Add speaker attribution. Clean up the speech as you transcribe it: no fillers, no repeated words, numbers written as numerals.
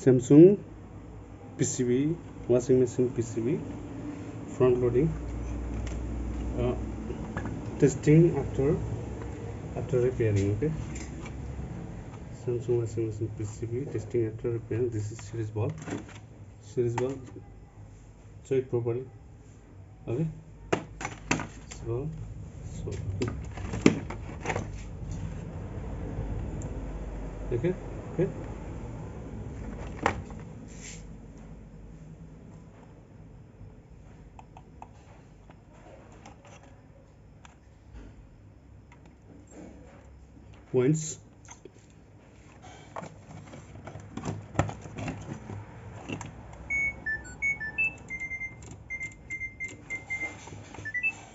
Speaker 1: Samsung PCB, washing machine PCB, front loading, uh, testing after repairing. Okay, Samsung washing machine PCB testing after repairing. This is series bulb. Check properly. Okay, so okay. Points